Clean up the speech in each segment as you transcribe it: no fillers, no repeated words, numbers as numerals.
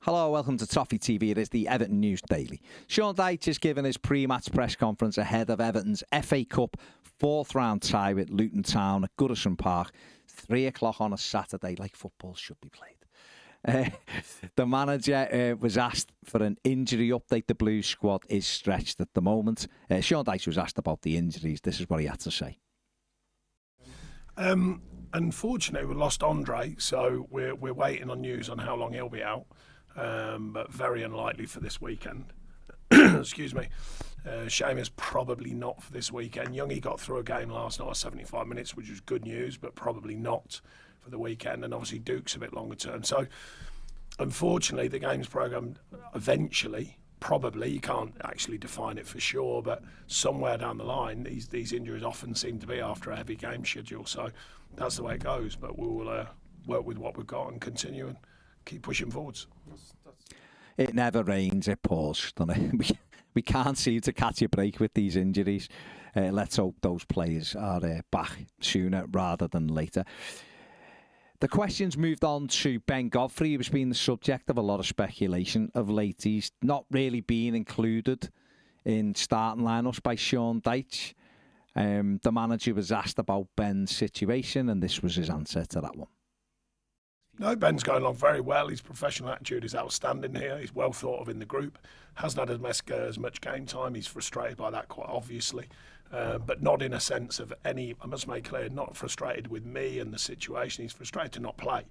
Hello, welcome to Toffee TV. It is the Everton News Daily. Sean Dyche has given his pre-match press conference ahead of Everton's FA Cup fourth round tie with Luton Town at Goodison Park, 3 o'clock on a Saturday, like football should be played. The manager was asked for an injury update. The Blues squad is stretched at the moment. Sean Dyche was asked about the injuries. This is what he had to say. Unfortunately, we lost Andre, so we're waiting on news on how long he'll be out. But very unlikely for this weekend. Excuse me. Seamus probably not for this weekend. Youngie got through a game last night, 75 minutes, which was good news, but probably not for the weekend. And obviously Duke's a bit longer term. So unfortunately, the games programme eventually, probably, you can't actually define it for sure, but somewhere down the line, these injuries often seem to be after a heavy game schedule. So that's the way it goes. But we'll work with what we've got and continue and keep pushing forwards. It never rains, it pours, doesn't it? We can't seem to catch a break with these injuries. Let's hope those players are back sooner rather than later. The questions moved on to Ben Godfrey, who's been the subject of a lot of speculation of late. He's not really been included in starting lineups by Sean Dyche. The manager was asked about Ben's situation, and this was his answer to that one. No, Ben's going along very well. His professional attitude is outstanding here. He's well thought of in the group. Hasn't had as much game time. He's frustrated by that quite obviously. But not in a sense of any, I must make clear, not frustrated with me and the situation. He's frustrated to not play.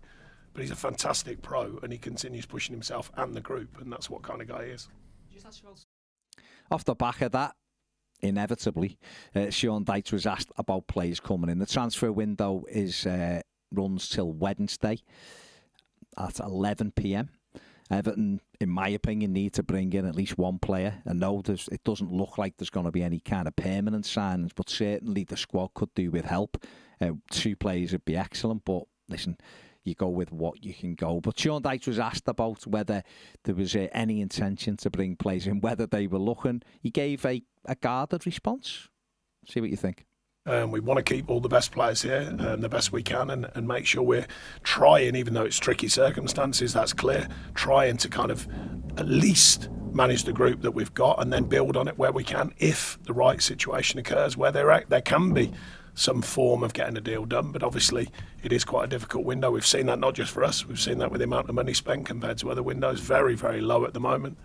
But he's a fantastic pro and he continues pushing himself and the group, and that's what kind of guy he is. Off the back of that, inevitably, Sean Dyche was asked about players coming in. The transfer window runs till Wednesday at 11 p.m. Everton, in my opinion, need to bring in at least one player. I know it doesn't look like there's going to be any kind of permanent signings, but certainly the squad could do with help. 2 players would be excellent, but listen, you go with what you can go. But Sean Dyche was asked about whether there was any intention to bring players in, whether they were looking. He gave a guarded response. See what you think. We want to keep all the best players here, the best we can, and make sure we're trying, even though it's tricky circumstances, that's clear, trying to kind of at least manage the group that we've got and then build on it where we can if the right situation occurs, where there can be some form of getting a deal done. But obviously it is quite a difficult window. We've seen that not just for us, we've seen that with the amount of money spent compared to other windows. Very, very low at the moment.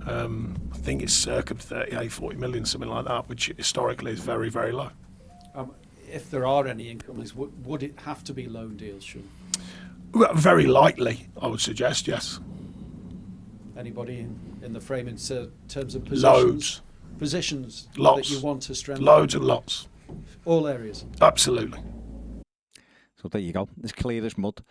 I think it's circa 38, 40 million, something like that, which historically is very, very low. If there are any incomings, would it have to be loan deals, Sean? Well, very likely, I would suggest, yes. Anybody in the frame in terms of positions? Loads. Positions lots. That you want to strengthen? Loads and lots. All areas? Absolutely. So there you go. It's clear as mud.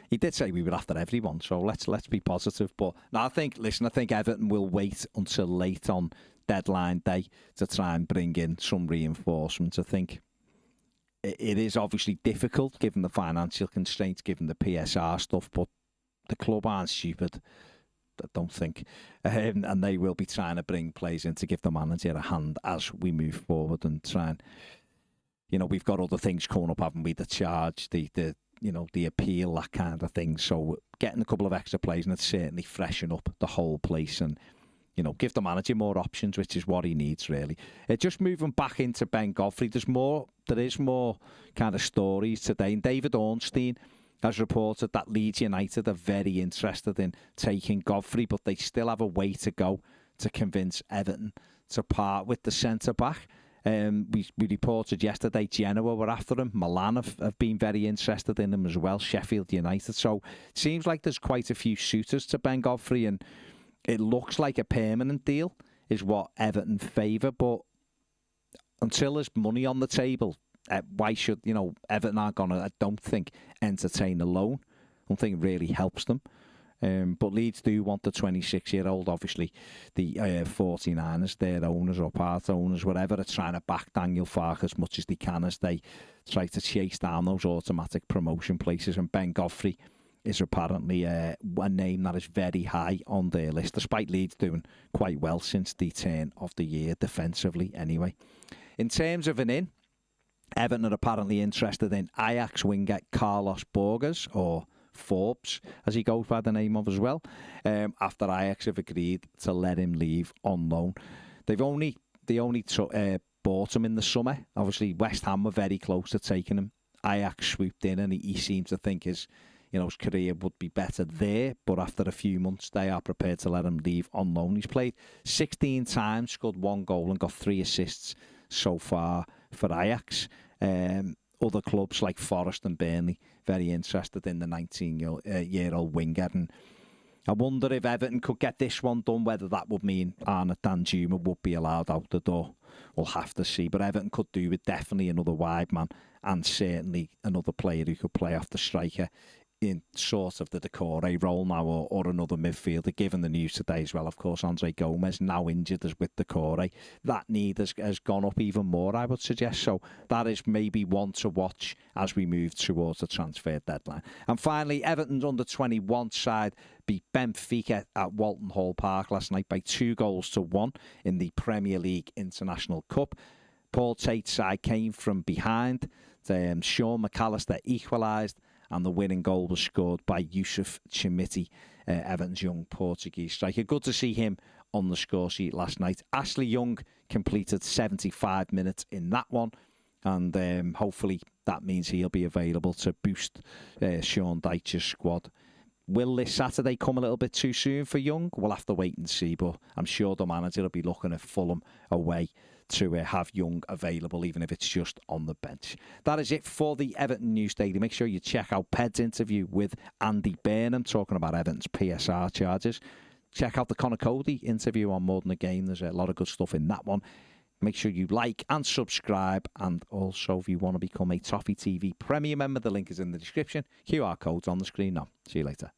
He did say we were after everyone, so let's be positive. But no, I think Everton will wait until late on deadline day to try and bring in some reinforcements. I think it is obviously difficult given the financial constraints, given the PSR stuff, but the club aren't stupid, I don't think, and they will be trying to bring players in to give the manager a hand as we move forward and try and, we've got other things coming up, haven't we? The charge, the appeal, that kind of thing. So getting a couple of extra players and it's certainly freshen up the whole place and give the manager more options, which is what he needs, really. Just moving back into Ben Godfrey, there is more kind of stories today. And David Ornstein has reported that Leeds United are very interested in taking Godfrey, but they still have a way to go to convince Everton to part with the centre-back. We reported yesterday Genoa were after him. Milan have been very interested in him as well. Sheffield United. So it seems like there's quite a few suitors to Ben Godfrey, and it looks like a permanent deal is what Everton favour, but until there's money on the table, why should, Everton aren't going to, I don't think, entertain a loan. I don't think it really helps them. But Leeds do want the 26-year-old, obviously. The 49ers, their owners or part owners, whatever, are trying to back Daniel Farke as much as they can as they try to chase down those automatic promotion places. And Ben Godfrey is apparently a name that is very high on their list, despite Leeds doing quite well since the turn of the year, defensively anyway. In terms of an in, Everton are apparently interested in Ajax winger Carlos Borges, or Forbes, as he goes by the name of as well, after Ajax have agreed to let him leave on loan. They only bought him in the summer. Obviously, West Ham were very close to taking him. Ajax swooped in, and he seems to think his career would be better there. But after a few months, they are prepared to let him leave on loan. He's played 16 times, scored 1 goal, and got 3 assists so far for Ajax. Other clubs like Forest and Burnley very interested in the 19-year-old winger, and I wonder if Everton could get this one done, whether that would mean Arnaud Danjuma would be allowed out the door. We'll have to see. But Everton could do with definitely another wide man, and certainly another player who could play off the striker in sort of the Decore role now, or another midfielder, given the news today as well. Of course, Andre Gomez now injured as with Decore. That need has gone up even more, I would suggest. So that is maybe one to watch as we move towards the transfer deadline. And finally, Everton's under-21 side beat Benfica at Walton Hall Park last night by 2-1 in the Premier League International Cup. Paul Tate's side came from behind. Sean McAllister equalised, and the winning goal was scored by Yusuf Chimiti, Everton's young Portuguese striker. Good to see him on the score sheet last night. Ashley Young completed 75 minutes in that one, and hopefully that means he'll be available to boost Sean Dyche's squad. Will this Saturday come a little bit too soon for Young? We'll have to wait and see, but I'm sure the manager will be looking at Fulham away to have Young available, even if it's just on the bench. That is it for the Everton News Daily. Make sure you check out Ped's interview with Andy Burnham, talking about Everton's PSR charges. Check out the Conor Cody interview on More Than a Game. There's a lot of good stuff in that one. Make sure you like and subscribe, and also if you want to become a Toffee TV Premier member, the link is in the description. QR code's on the screen now. See you later.